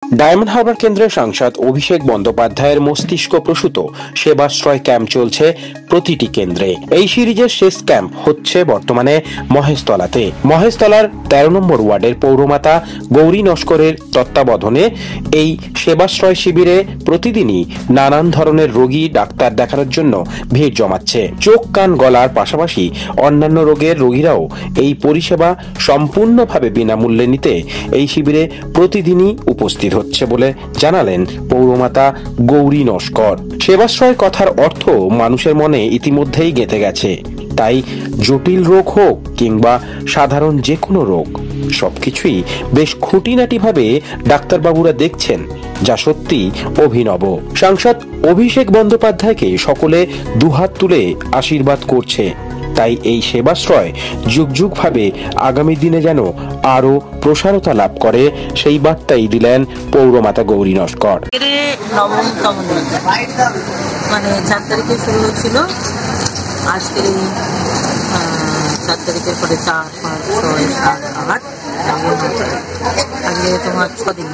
Diamond Harbour কেন্দ্রের সাংসদ অভিষেক বন্দ্যোপাধ্যায়ের মস্তিষ্ক প্রসূত সেবাশ্রয় ক্যাম্প চলছে প্রতিটি কেন্দ্রে। এই সিরিজের শেষ ক্যাম্প হচ্ছে বর্তমানে মহেশতলাতে। মহেশতলার 13 নম্বর ওয়ার্ডের পৌরমাতা গৌরী নস্করের তত্ত্বাবধানে এই সেবাশ্রয় শিবিরে প্রতিদিনই নানান ধরনের রোগী ডাক্তার দেখানোর জন্য ভিড় জমাচ্ছে। চোখ, কান, গলার পাশাপাশি অন্যান্য রোগের রোগীরাও এই পরিষেবা সম্পূর্ণভাবে বিনামূল্যে নিতে এই শিবিরে প্রতিদিনই উপস্থিত হচ্ছে বলে জানালেন পৌরমাতা গৌরী নস্কর। সেবাশ্রয় কথার অর্থ মানুষের মনে ইতিমধ্যেই গেঁথে গেছে, তাই জটিল রোগ হোক কিংবা সাধারণ যে কোনো রোগ সবকিছুই বেশ খুঁটিনাটি ভাবে ডাক্তারবাবুরা দেখছেন, যা সত্যি অভিনব। সাংসদ অভিষেক বন্দ্যোপাধ্যায়কে সকলে দুহাত তুলে আশীর্বাদ করছে, তাই এই সেবাশ্রয় যুগ যুগ ভাবে আগামী দিনে যেন আরো প্রসারতা লাভ করে সেই বার্তাই দিলেন পৌরমাতা গৌরী নস্কর। নবমতম দিন, মানে 4 তারিখে শুরু হয়েছিল, আজকে 4 তারিখের পরে 4, 5, 6, 7, 8 আজকে তোমার 6 দিন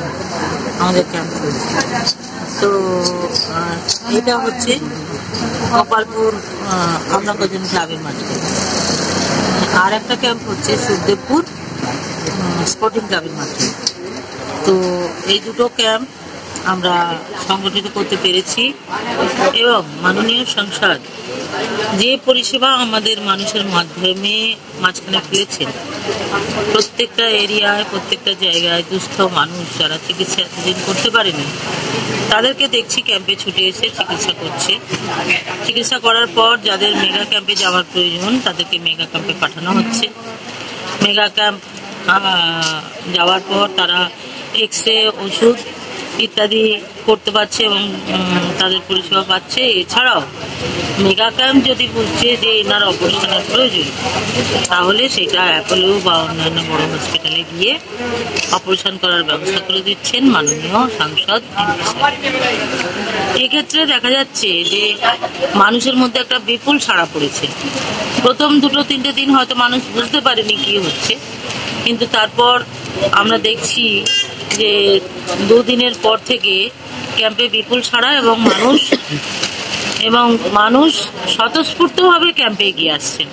আমাদের ক্যাম্প চলছে। তো এটা হচ্ছে গোপালপুর আমরাকজন ক্লাবের মাঠে। আর একটা ক্যাম্প হচ্ছে সুখদেবপুর স্পোর্টিং ক্লাবের মাঠে। তো এই দুটো ক্যাম্প আমরা সংগঠিত করতে পেরেছি এবং মাননীয় সাংসদ যে পরিষেবা আমাদের মানুষের মাঝখানে ফেলেছেন, প্রত্যেকটা এরিয়ায় প্রত্যেকটা জায়গায় দুস্থ মানুষ যারা চিকিৎসা এতদিন করতে পারেনি তাদেরকে দেখছি ক্যাম্পে ছুটে এসে চিকিৎসা করছে। চিকিৎসা করার পর যাদের মেগা ক্যাম্পে যাওয়ার প্রয়োজন তাদেরকে মেগা ক্যাম্পে পাঠানো হচ্ছে। মেগা ক্যাম্প যাওয়ার পর তারা এক্সরে, ওষুধ ইত্যাদি করতে পারছে এবং তাদের পরিষেবা পাচ্ছে। এছাড়াও মেগা ক্যাম্প যদি বুঝছে যে এনার অপারেশনের প্রয়োজন, তাহলে সেটা অ্যাপোলো বা অন্যান্য বড় হসপিটালে গিয়ে অপারেশন করার ব্যবস্থা করে দিচ্ছেন মাননীয় সাংসদ। এক্ষেত্রে দেখা যাচ্ছে যে মানুষের মধ্যে একটা বিপুল সাড়া পড়েছে। প্রথম 2-3 দিন হয়তো মানুষ বুঝতে পারেনি কি হচ্ছে, কিন্তু তারপর আমরা দেখছি যে 2 দিনের পর থেকে ক্যাম্পে বিপুল সাড়া এবং মানুষ স্বতঃস্ফূর্তভাবে ক্যাম্পে এগিয়ে আসছেন।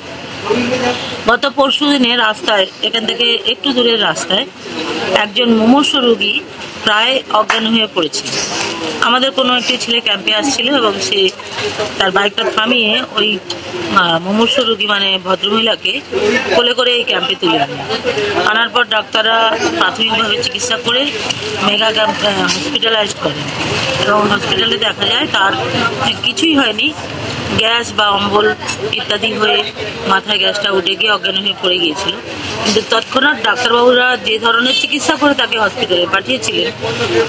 গত পরশু দিনে রাস্তায়, এখান থেকে একটু দূরের রাস্তায় একজন মুমূর্ষ রোগী প্রায় অজ্ঞান হয়ে পড়েছিল। আমাদের কোনো একটি ছেলে ক্যাম্পে আসছিল এবং সে তার বাইকটা থামিয়ে ওই মুমূর্ষ রোগী মানে ভদ্রমহিলাকে কোলে করে এই ক্যাম্পে তুলে আনার পর ডাক্তাররা প্রাথমিকভাবে চিকিৎসা করে মেগা ক্যাম্প হসপিটালাইজ করেন এবং হসপিটালে দেখা যায় তার কিছুই হয়নি, গ্যাস বা অম্বল ইত্যাদি হয়ে মাথায় গ্যাসটা উঠে গিয়ে অজ্ঞান হয়ে পড়ে গিয়েছিল। কিন্তু তৎক্ষণাৎ ডাক্তারবাবুরা যে ধরনের চিকিৎসা করে তাকে হসপিটালে পাঠিয়েছিলেন,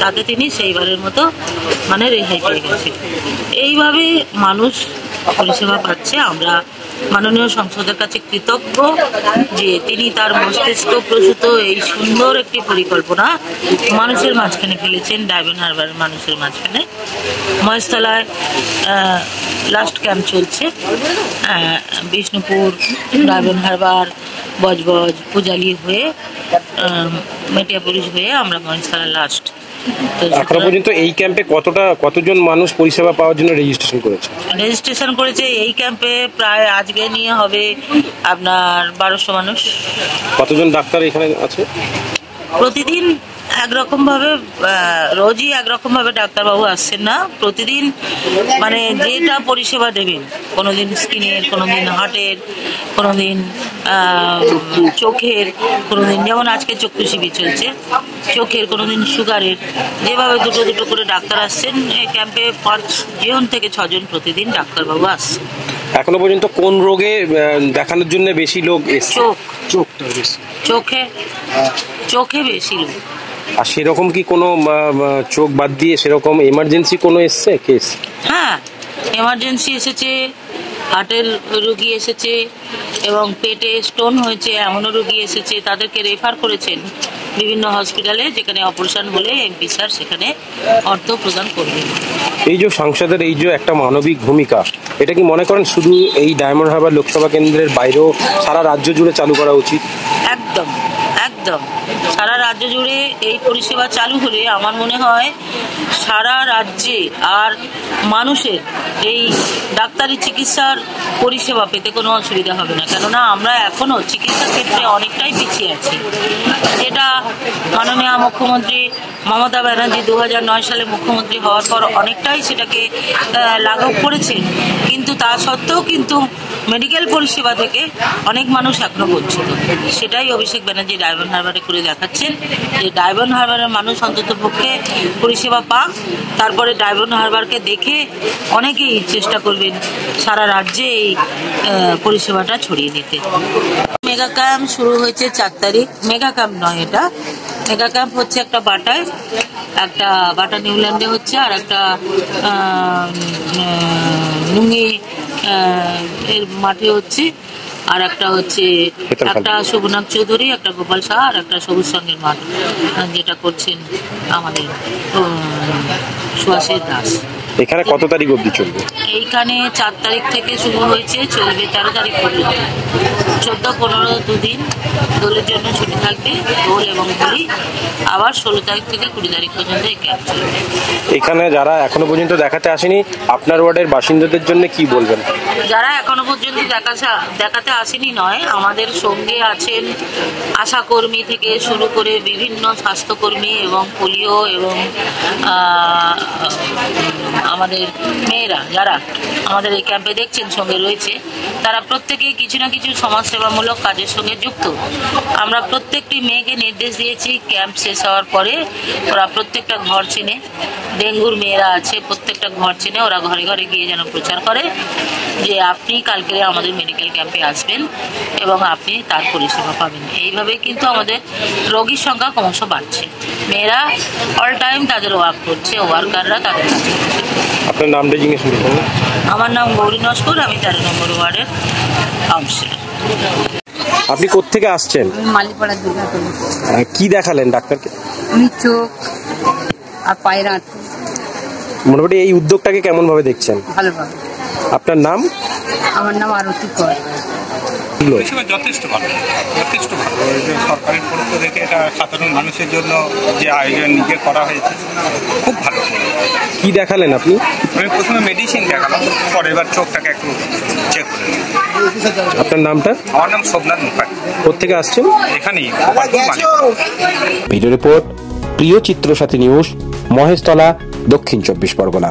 তাতে তিনি সেইবারের মতো মানে রেহাই পেয়ে গেছেন। এইভাবে মানুষ পরিষেবা পাচ্ছে। আমরা মাননীয় সংসদের কাছে কৃতজ্ঞ যে তিনি তার মস্তিষ্ক প্রসূত এই সুন্দর একটি পরিকল্পনা মানুষের মাঝখানে ফেলেছেন, ডায়মন্ড হারবারের মানুষের মাঝখানে। মহেশতলায় লাস্ট ক্যাম্প চলছে, বিষ্ণুপুর, ডায়মন্ড হারবার, বজবজ, পূজালি হয়ে মেটিয়াপুলিশ হয়ে আমরা মহেশতলা লাস্ট। এখনো পর্যন্ত এই ক্যাম্পে কতজন মানুষ পরিষেবা পাওয়ার জন্য রেজিস্ট্রেশন করেছে? এই ক্যাম্পে প্রায় আজকে নিয়ে হবে আপনার 1200 মানুষ। কতজন ডাক্তার এখানে আছে? প্রতিদিন একরকম ভাবে, রোজই একরকম ভাবে ডাক্তারবাবু আসছেন না। প্রতিদিন মানে যেটা পরিষেবা দেবেন, কোনোদিন স্কিনের, কোনোদিন হার্টের, কোনোদিন চোখের, কোনোদিন যেমন আজকে চক্ষু শিবির চলছে, চোখের, কোনোদিন সুগারের, যেভাবে দুটো করে ডাক্তার আসছেন। এই ক্যাম্পে 5 জন থেকে 6 জন প্রতিদিন ডাক্তারবাবু আসছেন। এখনো পর্যন্ত কোন রোগে দেখানোর জন্য বেশি লোক এসছে? চোখে বেশি লোক। আর সেরকম কি কোনো চোখ বাদ দিয়ে সেরকম এমার্জেন্সি কোনো এসছে কেস? হ্যাঁ, এমার্জেন্সি এসেছে, হার্টের রোগী এসেছে এবং পেটে স্টোন হয়েছে এমনও রোগী এসেছে। তাদেরকে রেফার করেছেন বিভিন্ন হসপিটালে, যেখানে অপারেশন হলে এমপি স্যার সেখানে অর্থ প্রদান করবেন। এই যে সংসদের এই যে একটা মানবিক ভূমিকা, এটা কি মনে করেন শুধু এই ডায়মন্ড হারবার লোকসভা কেন্দ্রের বাইরেও সারা রাজ্য জুড়ে চালু করা উচিত? একদম সারা রাজ্য জুড়ে এই পরিষেবা চালু হলে আমার মনে হয় সারা রাজ্যে আর মানুষের এই ডাক্তারি চিকিৎসার পরিষেবা পেতে কোনো অসুবিধা হবে না। কেননা আমরা এখনও চিকিৎসার ক্ষেত্রে অনেকটাই পিছিয়ে আছি, যেটা মাননীয় মুখ্যমন্ত্রী মমতা ব্যানার্জি 2009 সালে মুখ্যমন্ত্রী হওয়ার পর অনেকটাই সেটাকে লাঘব করেছে, কিন্তু তা সত্ত্বেও কিন্তু মেডিকেল পরিষেবা থেকে অনেক মানুষ এখনো বঞ্চিত। সেটাই অভিষেক ব্যানার্জি ডায়মন্ড হারবারে করে দেখাচ্ছেন যে ডায়মন্ড হারবারের মানুষ অন্তত পক্ষে পরিষেবা পাক, তারপরে ডায়মন্ড হারবারকে দেখে অনেকেই চেষ্টা করবেন সারা রাজ্যে এই পরিষেবাটা ছড়িয়ে দিতে। মেগা ক্যাম্প শুরু হয়েছে 4 তারিখ। মেগা ক্যাম্প নয়, এটা মেগা ক্যাম্প হচ্ছে একটা বাটা নিউল্যান্ডে হচ্ছে, আর একটা লুঙ্গি এর মাঠে হচ্ছে, আর একটা হচ্ছে একটা শোভনাথ চৌধুরী, একটা গোপাল শাহ, আর একটা সবুজ সঙ্গের মাঠ, যেটা করছেন আমাদের সুভাষিস দাস। এখানে কত তারিখ অবধি চলবে? এইখানে 4 তারিখ থেকে শুরু হয়েছে, চলবে 13 তারিখ পর্যন্ত। 14, 15, 2 দিন দোলের জন্য ছুটি থাকবে, দোল এবং হোলি। আবার 16 তারিখ থেকে 20 তারিখ পর্যন্ত এই ক্যাম্প চলবে। এখানে যারা এখনো পর্যন্ত দেখাতে আসেনি, আপনার ওয়ার্ডের বাসিন্দাদের জন্য কি বলবেন? যারা এখনো পর্যন্ত দেখাতে আসেনি নয়, আমাদের সঙ্গে আছেন আশাকর্মী থেকে শুরু করে বিভিন্ন স্বাস্থ্যকর্মী এবং পোলিও এবং আমাদের মেয়েরা যারা আমাদের এই ক্যাম্পে দেখছেন সঙ্গে রয়েছে, তারা প্রত্যেকেই কিছু না কিছু সমাজসেবামূলক কাজের সঙ্গে যুক্ত। আমরা প্রত্যেকটি মেয়েকে নির্দেশ দিয়েছি ক্যাম্প শেষ হওয়ার পরে ওরা প্রত্যেকটা ঘর চেনে, ডেঙ্গুর মেয়েরা আছে, প্রত্যেকটা ঘর চেনে ওরা ঘরে ঘরে গিয়ে যেন প্রচার করে যে আপনি কালকে আমাদের মেডিকেল ক্যাম্পে আসবেন এবং আপনি তার পরিষেবা পাবেন। এইভাবে কিন্তু আমাদের রোগীর সংখ্যা ক্রমশ বাড়ছে। মেয়েরা অল টাইম তাদের ওয়ার্ক করছে, ওয়ার্কাররা তাদের কাজ করছে। আপনার নামটা জিজ্ঞেস করুন। আমার নাম গৌরী নস্কর, আমি 13 নম্বর ওয়ার্ডের কাউন্সিলর। আপনি কোত্থেকে আসছেন? মালিপাড়া দুর্গাপুর। কি দেখালেন ডাক্তারকে? চোখ আর পায়ের হাঁটু। মোটামুটি এই উদ্যোগটাকে কেমন ভাবে দেখছেন? ভালোভাবে। আপনার নাম? আমার নাম আরতি কর। যথেষ্ট ভালো, যথেষ্ট ভালো। সরকারের পক্ষ থেকে এটা সাধারণ মানুষের জন্য যে আয়োজন নিজে করা হয়েছে খুব ভালো। কি দেখালেন আপনি? আমি প্রথমে মেডিসিন দেখালাম, পরে এবার চোখটাকে একটু চেক করে নিলাম। আপনার নামটা? আমার নাম শোভনাথ মুখার্জি। কোত্থেকে আসছেন? এখানেই। ভিডিও রিপোর্ট, প্রিয় চিত্র সাথী নিউজ, মহেশতলা, দক্ষিণ 24 পরগনা।